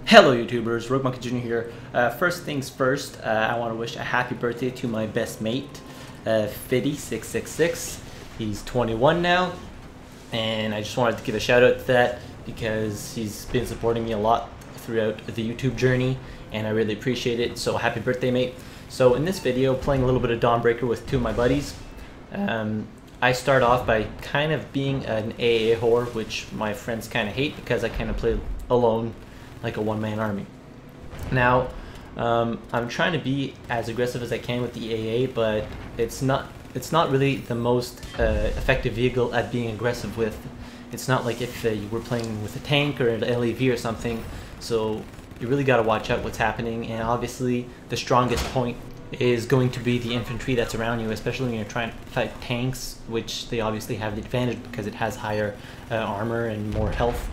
Hello YouTubers, Rogue Monkey Jr. here. First things first, I want to wish a happy birthday to my best mate, Fiddy666. He's 21 now, and I just wanted to give a shout out to that because he's been supporting me a lot throughout the YouTube journey, and I really appreciate it. So happy birthday, mate. So in this video, playing a little bit of Dawnbreaker with two of my buddies. I start off by kind of being an AA whore, which my friends kind of hate because I kind of play alone like a one-man army. Now, I'm trying to be as aggressive as I can with the AA, but it's not really the most effective vehicle at being aggressive with. It's not like if you were playing with a tank or an LAV or something, so you really got to watch out what's happening. And obviously the strongest point is going to be the infantry that's around you, especially when you're trying to fight tanks, which they obviously have the advantage because it has higher armor and more health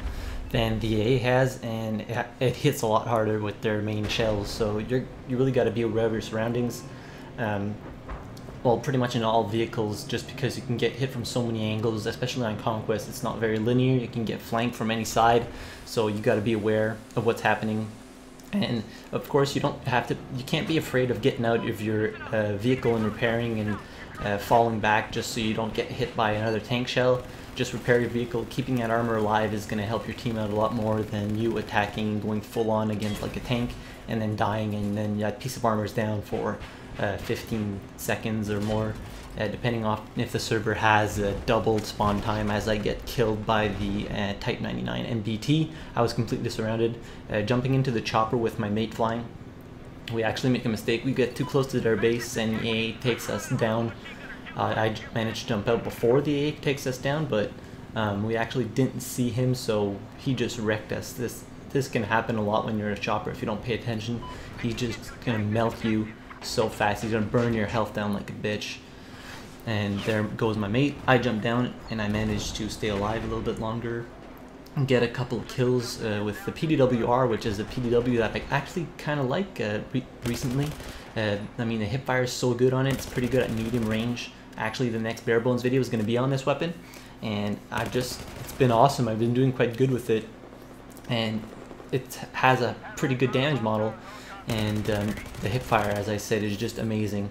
than the AA has, and it hits a lot harder with their main shells. So you really got to be aware of your surroundings. Well, pretty much in all vehicles, just because you can get hit from so many angles, especially on conquest. It's not very linear. You can get flanked from any side, so you got to be aware of what's happening. And of course, you can't be afraid of getting out of your vehicle and repairing and falling back just so you don't get hit by another tank shell. Just repair your vehicle. Keeping that armor alive is going to help your team out a lot more than you attacking and going full on against like a tank and then dying, and then that piece of armor is down for 15 seconds or more, depending on if the server has a doubled spawn time. As I get killed by the Type 99 MBT, I was completely surrounded. Jumping into the chopper with my mate flying, we actually make a mistake. We get too close to their base and the AA takes us down. I managed to jump out before the AA takes us down, but we actually didn't see him, so he just wrecked us. This can happen a lot when you're in a chopper if you don't pay attention. He's just gonna melt you so fast. He's gonna burn your health down like a bitch. And there goes my mate. I jumped down and I managed to stay alive a little bit longer and get a couple of kills with the PDWR, which is a PDW that I actually kind of like recently. I mean, the hipfire is so good on it. It's pretty good at medium range. Actually, the next bare bones video is going to be on this weapon, and it's been awesome. I've been doing quite good with it, and it has a pretty good damage model, and the hipfire, as I said, is just amazing.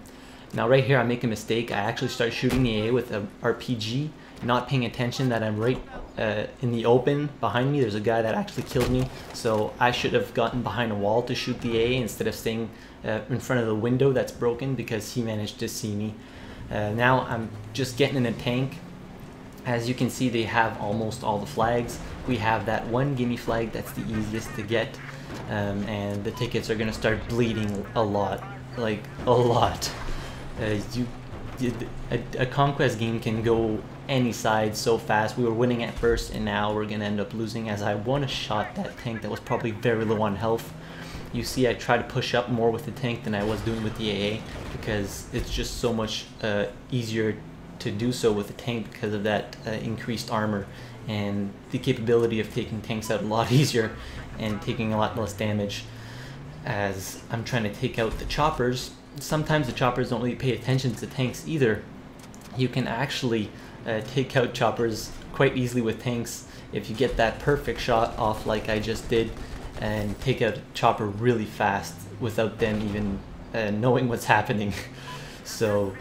Now right here I make a mistake. I actually start shooting the AA with an RPG, not paying attention that I'm right in the open behind me. There's a guy that actually killed me, so I should have gotten behind a wall to shoot the AA instead of staying in front of the window that's broken, because he managed to see me. Now I'm just getting in a tank. As you can see, they have almost all the flags. We have that one gimme flag that's the easiest to get, and the tickets are gonna start bleeding a lot, like a lot. A conquest game can go any side so fast. We were winning at first, and now we're gonna end up losing, as I one-shot that tank that was probably very low on health. You see, I try to push up more with the tank than I was doing with the AA, because it's just so much easier to do so with the tank because of that increased armor and the capability of taking tanks out a lot easier and taking a lot less damage. As I'm trying to take out the choppers, sometimes the choppers don't really pay attention to tanks either. You can actually take out choppers quite easily with tanks if you get that perfect shot off like I just did, and take out a chopper really fast without them even knowing what's happening. So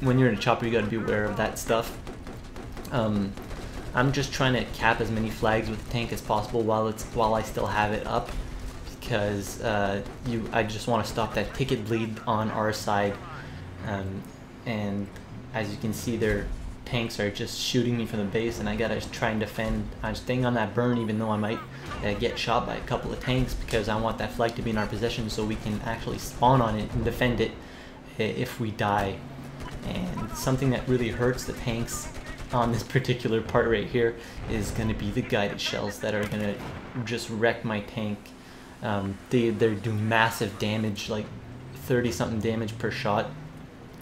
when you're in a chopper, you got to be aware of that stuff. I'm just trying to cap as many flags with the tank as possible while I still have it up, because I just want to stop that ticket bleed on our side. And as you can see, their tanks are just shooting me from the base, and I gotta try and defend. I'm staying on that burn even though I might get shot by a couple of tanks, because I want that flag to be in our possession so we can actually spawn on it and defend it if we die. And something that really hurts the tanks on this particular part right here is going to be the guided shells that are going to just wreck my tank. They do massive damage, like 30 something damage per shot,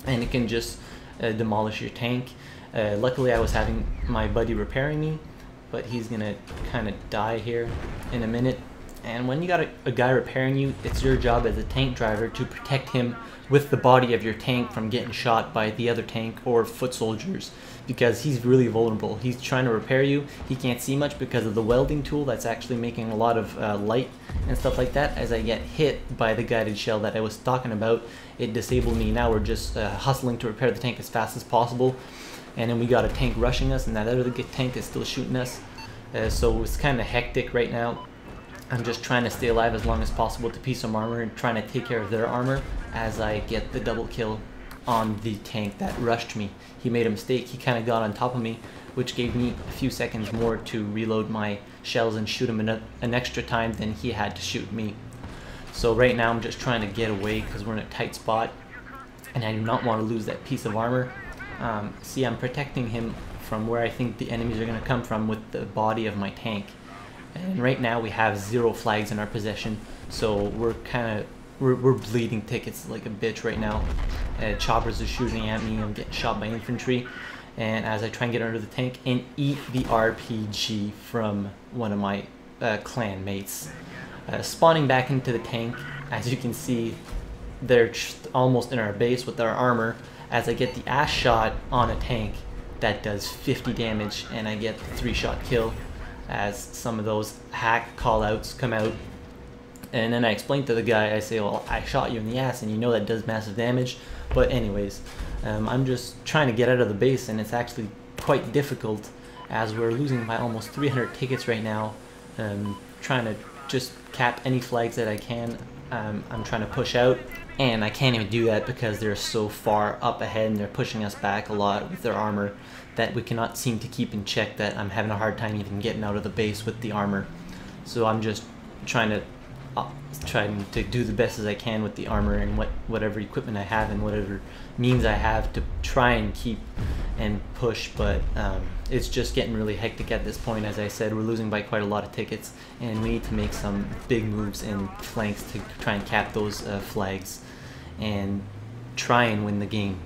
and it can just demolish your tank. Luckily I was having my buddy repairing me, but he's gonna kind of die here in a minute, And when you got a guy repairing you, it's your job as a tank driver to protect him with the body of your tank from getting shot by the other tank or foot soldiers, because he's really vulnerable. He's trying to repair you. He can't see much because of the welding tool that's actually making a lot of light and stuff like that. As I get hit by the guided shell that I was talking about, it disabled me. Now we're just hustling to repair the tank as fast as possible. And then we got a tank rushing us, and that other tank is still shooting us. So it's kind of hectic right now. I'm just trying to stay alive as long as possible to piece some armor and trying to take care of their armor as I get the double kill on the tank that rushed me. He made a mistake. He kind of got on top of me, which gave me a few seconds more to reload my shells and shoot him an extra time than he had to shoot me. So right now I'm just trying to get away because we're in a tight spot and I do not want to lose that piece of armor. See, I'm protecting him from where I think the enemies are going to come from with the body of my tank. And right now we have 0 flags in our possession, so we're bleeding tickets like a bitch right now. Choppers are shooting at me. I'm getting shot by infantry, and as I try and get under the tank and eat the RPG from one of my clan mates, spawning back into the tank. As you can see, they're almost in our base with our armor. As I get the ass shot on a tank that does 50 damage, and I get the 3-shot kill. As some of those hack callouts come out, and then I explain to the guy, I say, well, I shot you in the ass and you know that does massive damage. But anyways, I'm just trying to get out of the base, and it's actually quite difficult as we're losing by almost 300 tickets right now. Trying to just cap any flags that I can. I'm trying to push out, and I can't even do that because they're so far up ahead and they're pushing us back a lot with their armor that we cannot seem to keep in check, that I'm having a hard time even getting out of the base with the armor. So I'm just trying to do the best as I can with the armor and whatever equipment I have and whatever means I have to try and keep and push, but it's just getting really hectic at this point. As I said, we're losing by quite a lot of tickets, and we need to make some big moves in flanks to try and cap those flags and try and win the game.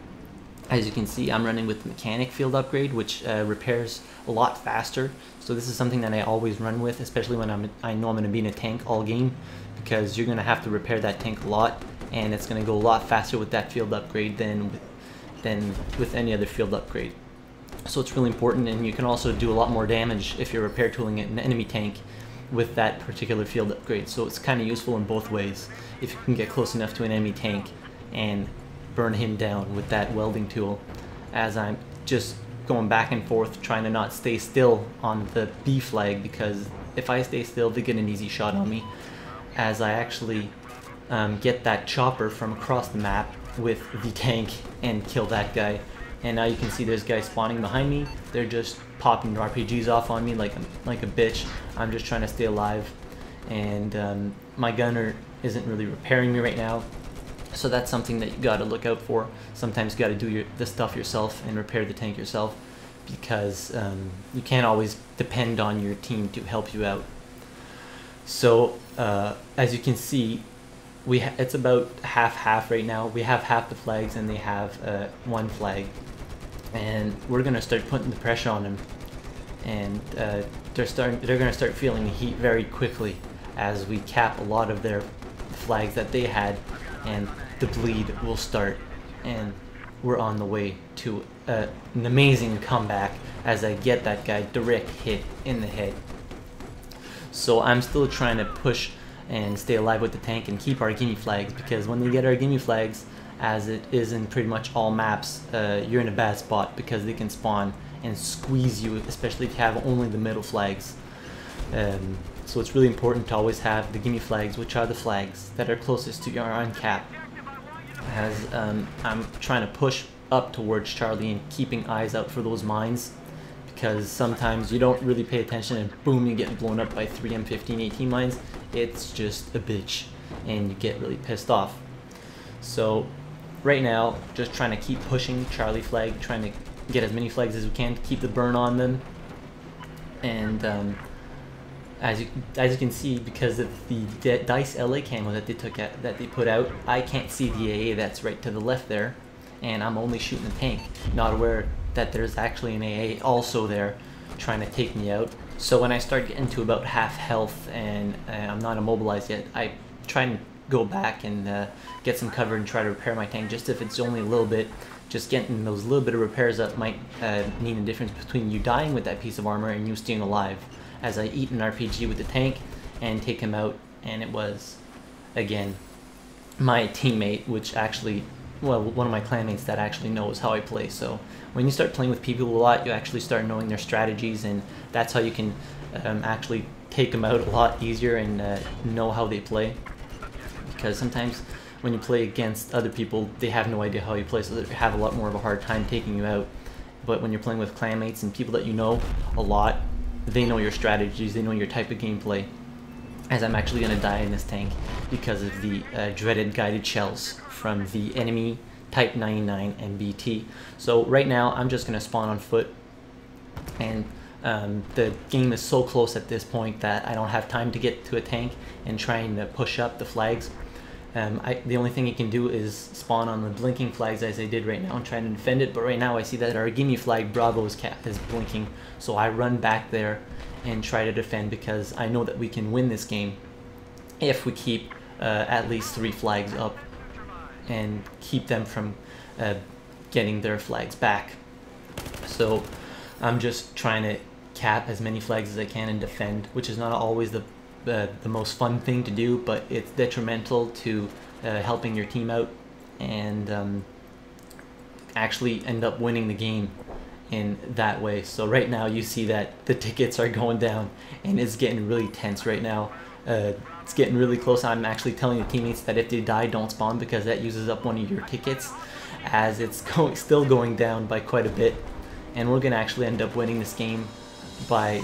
As you can see, I'm running with mechanic field upgrade, which repairs a lot faster. So this is something that I always run with, especially when I know I'm going to be in a tank all game, because you're going to have to repair that tank a lot, and it's going to go a lot faster with that field upgrade than with any other field upgrade. So it's really important, and you can also do a lot more damage if you're repair tooling an enemy tank with that particular field upgrade. So it's kind of useful in both ways. If you can get close enough to an enemy tank and burn him down with that welding tool, as I'm just going back and forth trying to not stay still on the B flag, because if I stay still they get an easy shot on me, as I actually get that chopper from across the map with the tank and kill that guy. And now you can see there's guys spawning behind me. They're just popping RPGs off on me like a bitch. I'm just trying to stay alive, and my gunner isn't really repairing me right now. So that's something that you got to look out for. Sometimes you got to do the stuff yourself and repair the tank yourself, because you can't always depend on your team to help you out. So as you can see, it's about half right now. We have half the flags and they have one flag, and we're gonna start putting the pressure on them, and they're gonna start feeling the heat very quickly as we cap a lot of their flags that they had, and the bleed will start, and we're on the way to an amazing comeback as I get that guy direct hit in the head. So I'm still trying to push and stay alive with the tank and keep our gimme flags, because when they get our gimme flags, as it is in pretty much all maps, you're in a bad spot because they can spawn and squeeze you, especially if you have only the middle flags. So it's really important to always have the gimme flags, which are the flags that are closest to your uncap. As I'm trying to push up towards Charlie and keeping eyes out for those mines, because sometimes you don't really pay attention and boom, you get blown up by 3 M15 18 mines. It's just a bitch and you get really pissed off. So right now, just trying to keep pushing Charlie flag, trying to get as many flags as we can to keep the burn on them. And as you can see, because of the DICE LA camo that they put out, I can't see the AA that's right to the left there, and I'm only shooting the tank, not aware that there's actually an AA also there trying to take me out. So when I start getting to about half health and I'm not immobilized yet, I try and go back and get some cover and try to repair my tank, just if it's only a little bit. Just getting those little bit of repairs that might mean a difference between you dying with that piece of armor and you staying alive. As I eat an RPG with the tank and take him out, and it was, again, my teammate, which actually, well, one of my clanmates that actually knows how I play. So when you start playing with people a lot, you actually start knowing their strategies, and that's how you can actually take them out a lot easier and know how they play. Because sometimes when you play against other people, they have no idea how you play, so they have a lot more of a hard time taking you out. But when you're playing with clanmates and people that you know a lot, they know your strategies, they know your type of gameplay. As I'm actually going to die in this tank because of the dreaded guided shells from the enemy Type 99 and BT. So right now I'm just going to spawn on foot, and the game is so close at this point that I don't have time to get to a tank and trying to push up the flags. The only thing you can do is spawn on the blinking flags as I did right now and try to defend it, but right now I see that our gimme flag Bravo is blinking, so I run back there and try to defend, because I know that we can win this game if we keep at least 3 flags up and keep them from getting their flags back. So I'm just trying to cap as many flags as I can and defend, which is not always the most fun thing to do, but it's detrimental to helping your team out and actually end up winning the game in that way. So right now you see that the tickets are going down and it's getting really tense right now. It's getting really close. I'm actually telling the teammates that if they die, don't spawn, because that uses up one of your tickets, as it's still going down by quite a bit, and we're gonna actually end up winning this game by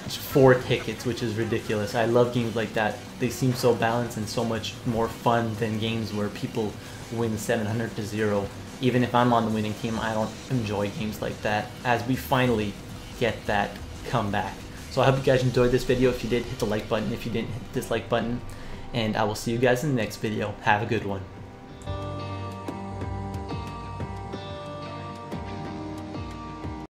4 tickets, which is ridiculous. I love games like that. They seem so balanced and so much more fun than games where people win 700-0. Even if I'm on the winning team, I don't enjoy games like that, as we finally get that comeback. So I hope you guys enjoyed this video. If you did, hit the like button. If you didn't, hit the dislike button. And I will see you guys in the next video. Have a good one.